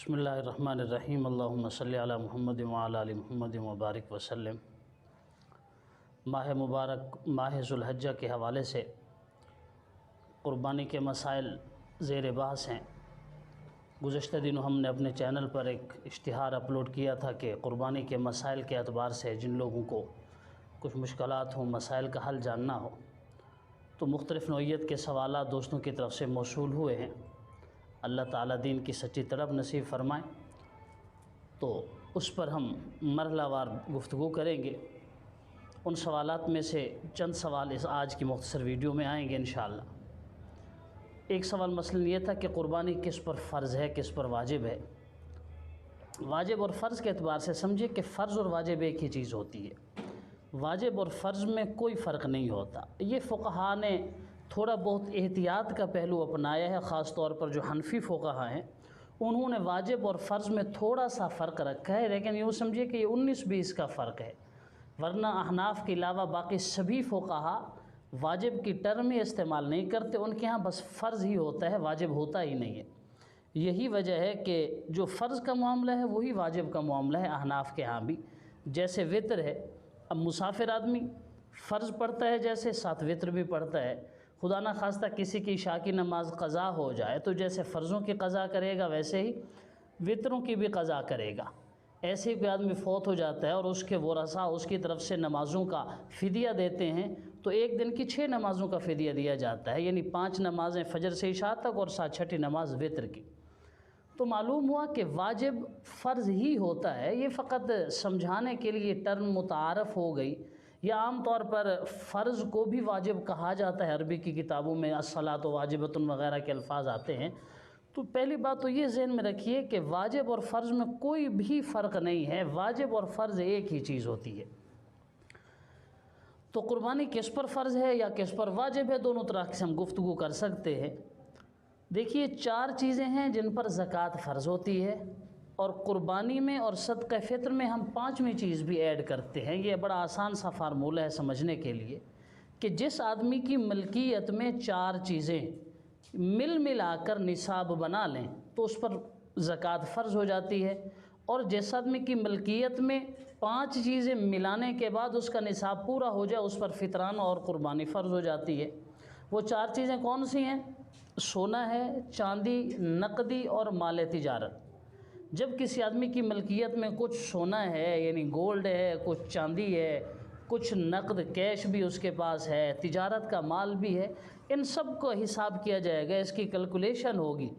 بسم اللہ الرحمن الرحیم اللہم صلی علی محمد وعلی آل محمد وبارک وسلم۔ ماہ مبارک ماہ ذو الحجہ کے حوالے سے قربانی کے مسائل زیر بحث ہیں۔ گزشتہ دنوں ہم نے اپنے چینل پر ایک اشتہار اپلوڈ کیا تھا کہ قربانی کے مسائل کے اعتبار سے جن لوگوں کو کچھ مشکلات ہوں، مسائل کا حل جاننا ہو، تو مختلف نوعیت کے سوالات دوستوں کی طرف سے موصول ہوئے ہیں۔ اللہ تعالیٰ دین کی سچی طلب نصیب فرمائیں، تو اس پر ہم مرحلہ وار گفتگو کریں گے۔ ان سوالات میں سے چند سوال اس آج کی مختصر ویڈیو میں آئیں گے انشاءاللہ۔ ایک سوال مثلاً یہ تھا کہ قربانی کس پر فرض ہے، کس پر واجب ہے۔ واجب اور فرض کے اعتبار سے سمجھے کہ فرض اور واجب ایک ہی چیز ہوتی ہے۔ واجب اور فرض میں کوئی فرق نہیں ہوتا۔ یہ فقہاء نے تھوڑا بہت احتیاط کا پہلو اپنایا ہے، خاص طور پر جو حنفی فقہاء ہیں انہوں نے واجب اور فرض میں تھوڑا سا فرق رکھا ہے، لیکن یوں سمجھے کہ یہ 19-20 کا فرق ہے، ورنہ احناف کے علاوہ باقی سبھی فقہاء واجب کی ٹرم ہی استعمال نہیں کرتے۔ ان کے ہاں بس فرض ہی ہوتا ہے، واجب ہوتا ہی نہیں ہے۔ یہی وجہ ہے کہ جو فرض کا معاملہ ہے وہی واجب کا معاملہ ہے احناف کے ہاں بھی۔ جیسے وطر ہے، اب مسافر آدمی فرض پڑھتا ہے، جیسے ساتھ وطر بھی پڑھتا ہے۔ خدا نہ خواستہ کسی کی عشاء کی نماز قضا ہو جائے تو جیسے فرضوں کی قضا کرے گا ویسے ہی وطروں کی بھی قضا کرے گا۔ ایسے ہی کوئی آدمی فوت ہو جاتا ہے اور اس کے ورثاء اس کی طرف سے نمازوں کا فدیہ دیتے ہیں، تو ایک دن کی 6 نمازوں کا فدیہ دیا جاتا ہے، یعنی 5 نمازیں فجر سے عشاء تک اور ساتھ 6ٹھی نماز وطر کی۔ تو معلوم ہوا کہ واجب فرض ہی ہوتا ہے، یہ فقط سمجھانے کے لیے ٹرم متعارف ہو گئی، یا عام طور پر فرض کو بھی واجب کہا جاتا ہے۔ عربی کی کتابوں میں الصلاۃ واجبۃ وغیرہ کے الفاظ آتے ہیں۔ تو پہلی بات تو یہ ذہن میں رکھیے کہ واجب اور فرض میں کوئی بھی فرق نہیں ہے، واجب اور فرض ایک ہی چیز ہوتی ہے۔ تو قربانی کس پر فرض ہے یا کس پر واجب ہے، دونوں طرح سے ہم گفتگو کر سکتے ہیں۔ دیکھیے 4 چیزیں ہیں جن پر زکوٰۃ فرض ہوتی ہے، اور قربانی میں اور صدقہ فطر میں ہم 5ویں چیز بھی ایڈ کرتے ہیں۔ یہ بڑا آسان سا فارمولہ ہے سمجھنے کے لیے کہ جس آدمی کی ملکیت میں 4 چیزیں ملا کر نصاب بنا لیں تو اس پر زکوٰۃ فرض ہو جاتی ہے، اور جس آدمی کی ملکیت میں 5 چیزیں ملانے کے بعد اس کا نصاب پورا ہو جائے اس پر فطرانہ اور قربانی فرض ہو جاتی ہے۔ وہ 4 چیزیں کون سی ہیں؟ سونا ہے، چاندی، نقدی اور مال تجارت۔ جب کسی آدمی کی ملکیت میں کچھ سونا ہے یعنی گولڈ ہے، کچھ چاندی ہے، کچھ نقد کیش بھی اس کے پاس ہے، تجارت کا مال بھی ہے، ان سب کو حساب کیا جائے گا، اس کی کیلکولیشن ہوگی۔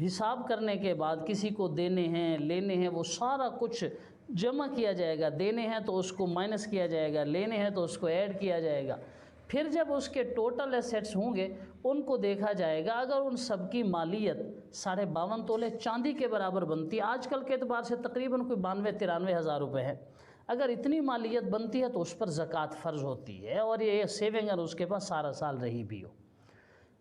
حساب کرنے کے بعد کسی کو دینے ہیں، لینے ہیں، وہ سارا کچھ جمع کیا جائے گا۔ دینے ہیں تو اس کو مائنس کیا جائے گا، لینے ہیں تو اس کو ایڈ کیا جائے گا۔ پھر جب اس کے ٹوٹل ایسیٹس ہوں گے ان کو دیکھا جائے گا۔ اگر ان سب کی مالیت 52.5 تولے چاندی کے برابر بنتی ہے، آج کل کے اعتبار سے تقریباً کوئی 92-93 ہزار روپے ہے، اگر اتنی مالیت بنتی ہے تو اس پر زکوٰۃ فرض ہوتی ہے، اور یہ سیونگ اگر اس کے پاس سارا سال رہی بھی ہو۔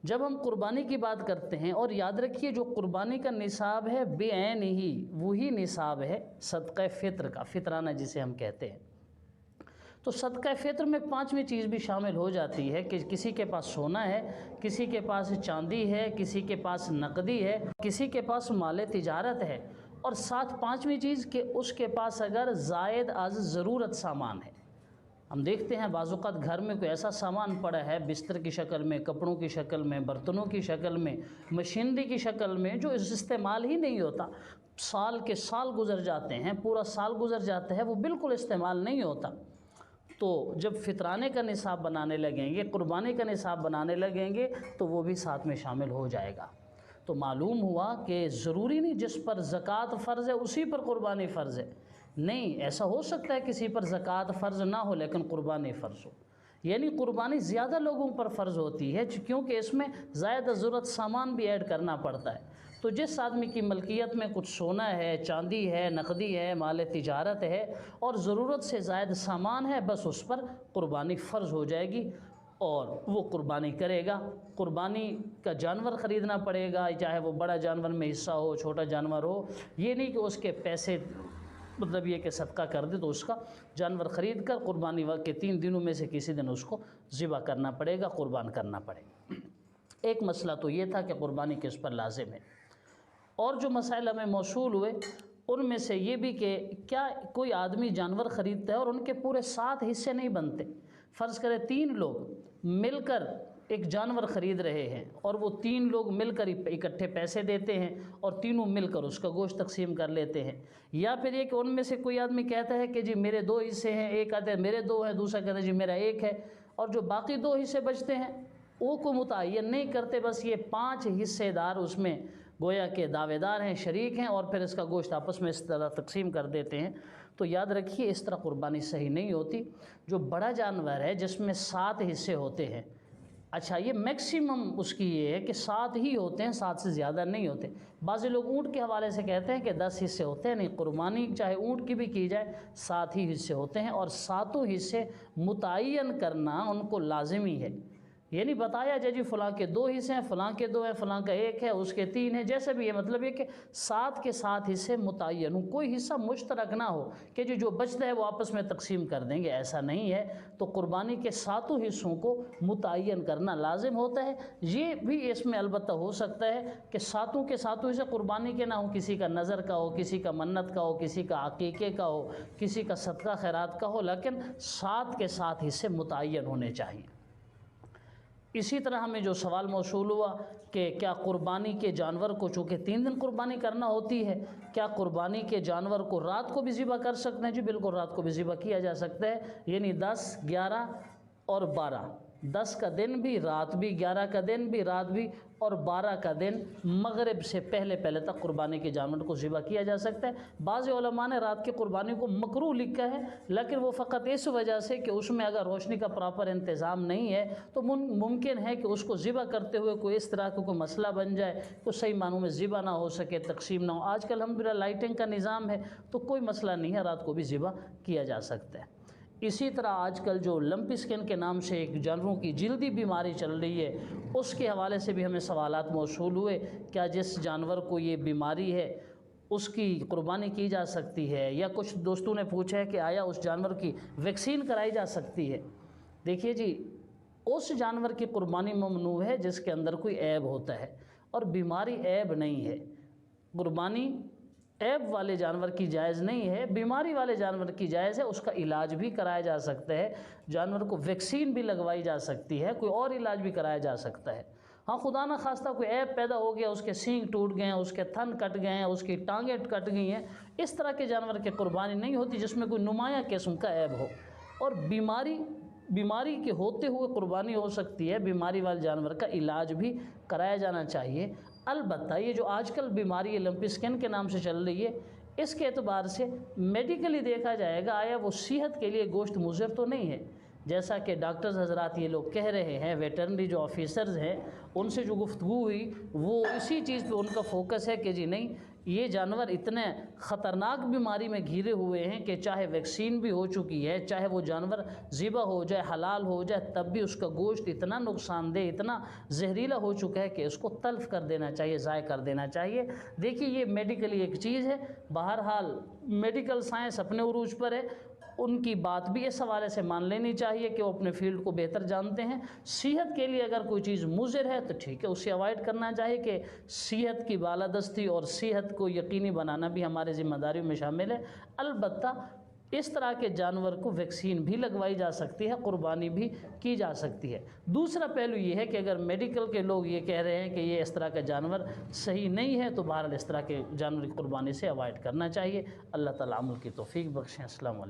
جب ہم قربانی کی بات کرتے ہیں، اور یاد رکھیے جو قربانی کا نصاب ہے بے عین ہی وہی نصاب ہے صدقہ فطر کا، فطرانہ جسے ہم کہتے ہیں۔ تو صدقہ فطر میں 5ویں چیز بھی شامل ہو جاتی ہے کہ کسی کے پاس سونا ہے، کسی کے پاس چاندی ہے، کسی کے پاس نقدی ہے، کسی کے پاس مال تجارت ہے، اور ساتھ 5ویں چیز کہ اس کے پاس اگر زائد از ضرورت سامان ہے۔ ہم دیکھتے ہیں بعض اوقات گھر میں کوئی ایسا سامان پڑا ہے بستر کی شکل میں، کپڑوں کی شکل میں، برتنوں کی شکل میں، مشینری کی شکل میں، جو استعمال ہی نہیں ہوتا، سال کے سال گزر جاتے ہیں، پورا سال گزر جاتا ہے، وہ بالکل استعمال نہیں ہوتا۔ تو جب فطرانے کا نصاب بنانے لگیں گے، قربانی کا نصاب بنانے لگیں گے تو وہ بھی ساتھ میں شامل ہو جائے گا۔ تو معلوم ہوا کہ ضروری نہیں جس پر زکوٰۃ فرض ہے اسی پر قربانی فرض ہے، نہیں، ایسا ہو سکتا ہے کسی پر زکوٰۃ فرض نہ ہو لیکن قربانی فرض ہو، یعنی قربانی زیادہ لوگوں پر فرض ہوتی ہے کیونکہ اس میں زائد ضرورت سامان بھی ایڈ کرنا پڑتا ہے۔ تو جس آدمی کی ملکیت میں کچھ سونا ہے، چاندی ہے، نقدی ہے، مال تجارت ہے اور ضرورت سے زائد سامان ہے، بس اس پر قربانی فرض ہو جائے گی اور وہ قربانی کرے گا۔ قربانی کا جانور خریدنا پڑے گا، چاہے وہ بڑا جانور میں حصہ ہو، چھوٹا جانور ہو، یہ نہیں کہ اس کے پیسے مطلب یہ کہ صدقہ کر دے، تو اس کا جانور خرید کر قربانی وقت کے 3 دنوں میں سے کسی دن اس کو ذبح کرنا پڑے گا، قربان کرنا پڑے گا۔ ایک مسئلہ تو یہ تھا کہ قربانی کس پر لازم ہے، اور جو مسائل ہمیں موصول ہوئے ان میں سے یہ بھی کہ کیا کوئی آدمی جانور خریدتا ہے اور ان کے پورے 7 حصے نہیں بنتے؟ فرض کرے 3 لوگ مل کر ایک جانور خرید رہے ہیں اور وہ 3 لوگ مل کر اکٹھے پیسے دیتے ہیں اور تینوں مل کر اس کا گوشت تقسیم کر لیتے ہیں، یا پھر یہ کہ ان میں سے کوئی آدمی کہتا ہے کہ جی میرے 2 حصے ہیں، ایک کہتا ہے میرے 2 ہیں، دوسرا کہتا ہے جی میرا 1 ہے، اور جو باقی 2 حصے بچتے ہیں وہ کو متعین نہیں کرتے، بس یہ 5 حصے دار اس میں گویا کہ دعوے دار ہیں، شریک ہیں، اور پھر اس کا گوشت آپس میں اس طرح تقسیم کر دیتے ہیں۔ تو یاد رکھیے اس طرح قربانی صحیح نہیں ہوتی۔ جو بڑا جانور ہے جس میں 7 حصے ہوتے ہیں، اچھا یہ میکسیمم اس کی یہ ہے کہ 7 ہی ہوتے ہیں، 7 سے زیادہ نہیں ہوتے۔ بعض لوگ اونٹ کے حوالے سے کہتے ہیں کہ 10 حصے ہوتے ہیں، نہیں، قربانی چاہے اونٹ کی بھی کی جائے 7 ہی حصے ہوتے ہیں، اور 7 حصے متعین کرنا ان کو لازمی ہے۔ یہ نہیں بتایا جی فلاں کے 2 حصے ہیں، فلاں کے 2 ہیں، فلاں کا 1 ہے، اس کے 3 ہیں، جیسے بھی ہے، مطلب یہ کہ 7 کے 7 حصے متعین ہوں، کوئی حصہ مشترک نہ ہو کہ جو بچتا ہے وہ آپس میں تقسیم کر دیں گے، ایسا نہیں ہے۔ تو قربانی کے 7 حصوں کو متعین کرنا لازم ہوتا ہے۔ یہ بھی اس میں البتہ ہو سکتا ہے کہ 7 کے 7 حصے قربانی کے نہ ہوں، کسی کا نظر کا ہو، کسی کا منت کا ہو، کسی کا عقیقے کا ہو، کسی کا صدقہ خیرات کا ہو، لیکن 7 کے 7 حصے متعین ہونے چاہیے۔ اسی طرح ہمیں جو سوال موصول ہوا کہ کیا قربانی کے جانور کو، چونکہ 3 دن قربانی کرنا ہوتی ہے، کیا قربانی کے جانور کو رات کو بھی ذبح کر سکتے ہیں؟ جی بالکل رات کو بھی ذبح کیا جا سکتا ہے، یعنی 10، 11 اور 12، 10 کا دن بھی، رات بھی، 11 کا دن بھی، رات بھی، اور 12 کا دن مغرب سے پہلے تک قربانی کے جانور کو ذبح کیا جا سکتا ہے۔ بعض علماء نے رات کی قربانی کو مکروہ لکھا ہے، لیکن وہ فقط اس وجہ سے کہ اس میں اگر روشنی کا پراپر انتظام نہیں ہے تو ممکن ہے کہ اس کو ذبح کرتے ہوئے کوئی اس طرح کا کوئی مسئلہ بن جائے تو صحیح معنوں میں ذبح نہ ہو سکے، تقسیم نہ ہو۔ آج کل الحمدللہ لائٹنگ کا نظام ہے تو کوئی مسئلہ نہیں ہے، رات کو بھی ذبح کیا جا سکتا ہے۔ اسی طرح آج کل جو لمپی سکن کے نام سے ایک جانوروں کی جلدی بیماری چل رہی ہے، اس کے حوالے سے بھی ہمیں سوالات موصول ہوئے، کیا جس جانور کو یہ بیماری ہے اس کی قربانی کی جا سکتی ہے؟ یا کچھ دوستوں نے پوچھا ہے کہ آیا اس جانور کی ویکسین کرائی جا سکتی ہے؟ دیکھیے جی، اس جانور کی قربانی ممنوع ہے جس کے اندر کوئی عیب ہوتا ہے، اور بیماری عیب نہیں ہے۔ قربانی عیب والے جانور کی جائز نہیں ہے، بیماری والے جانور کی جائز ہے، اس کا علاج بھی کرایا جا سکتا ہے، جانور کو ویکسین بھی لگوائی جا سکتی ہے، کوئی اور علاج بھی کرایا جا سکتا ہے۔ ہاں خدا نہ خواستہ کوئی عیب پیدا ہو گیا، اس کے سینگ ٹوٹ گئے ہیں، اس کے تھن کٹ گئے ہیں، اس کی ٹانگیں کٹ گئی ہیں، اس طرح کے جانور کی قربانی نہیں ہوتی جس میں کوئی نمایاں قسم کا عیب ہو، اور بیماری کے ہوتے ہوئے قربانی ہو سکتی ہے، بیماری والے جانور کا علاج بھی کرایا جانا چاہیے۔ البتہ یہ جو آج کل بیماری لمپی سکن کے نام سے چل رہی ہے، اس کے اعتبار سے میڈیکلی دیکھا جائے گا آیا وہ صحت کے لیے گوشت مضر تو نہیں ہے، جیسا کہ ڈاکٹرز حضرات یہ لوگ کہہ رہے ہیں، ویٹرنری جو آفیسرز ہیں ان سے جو گفتگو ہوئی وہ اسی چیز پہ ان کا فوکس ہے کہ جی نہیں، یہ جانور اتنے خطرناک بیماری میں گھرے ہوئے ہیں کہ چاہے ویکسین بھی ہو چکی ہے، چاہے وہ جانور ذبح ہو جائے، حلال ہو جائے، تب بھی اس کا گوشت اتنا نقصان دہ، اتنا زہریلا ہو چکا ہے کہ اس کو تلف کر دینا چاہیے، ضائع کر دینا چاہیے۔ دیکھیے یہ میڈیکلی ایک چیز ہے، بہرحال میڈیکل سائنس اپنے عروج پر ہے، ان کی بات بھی اس حوالے سے مان لینی چاہیے کہ وہ اپنے فیلڈ کو بہتر جانتے ہیں۔ صحت کے لیے اگر کوئی چیز مضر ہے تو ٹھیک ہے، اسے اوائڈ کرنا چاہیے، کہ صحت کی بالادستی اور صحت کو یقینی بنانا بھی ہمارے ذمہ داریوں میں شامل ہے۔ البتہ اس طرح کے جانور کو ویکسین بھی لگوائی جا سکتی ہے، قربانی بھی کی جا سکتی ہے۔ دوسرا پہلو یہ ہے کہ اگر میڈیکل کے لوگ یہ کہہ رہے ہیں کہ یہ اس طرح کا جانور صحیح نہیں ہے تو بہرحال اس طرح کے جانور کی قربانی سے اوائڈ کرنا چاہیے۔ اللہ تعالیٰ عمل کی توفیق بخشیں۔ السلام علیکم۔